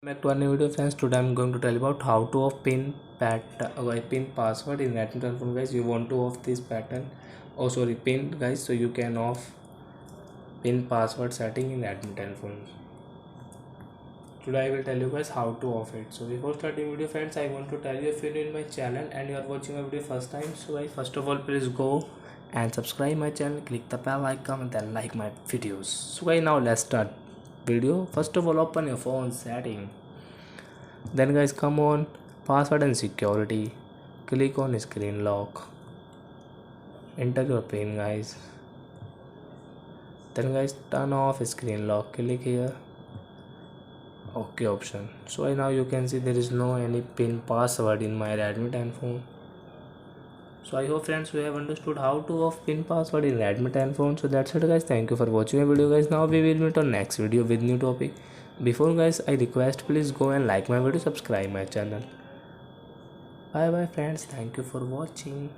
Back to a new video, friends. Today I'm going to tell you about how to off pin password in Redmi telephone, guys. You want to off this pattern, pin, guys, so you can off pin password setting in Redmi telephone. Today I will tell you guys how to off it. So before starting video, friends, I want to tell you, if you're new in my channel and you are watching my video first time, so guys, first of all, please go and subscribe my channel, click the bell icon, and then like my videos. So guys, now let's start video. First of all, open your phone setting, then guys come on password and security, click on screen lock, enter your pin, guys, then guys turn off screen lock, click here OK option. So now you can see there is no any pin password in my Redmi 10 phone. So I hope, friends, you have understood how to off pin password in Redmi 10 phone. So that's it, guys. Thank you for watching my video, guys. Now we will meet on next video with new topic. Before, guys, I request, please go and like my video, subscribe my channel. Bye bye, friends. Thank you for watching.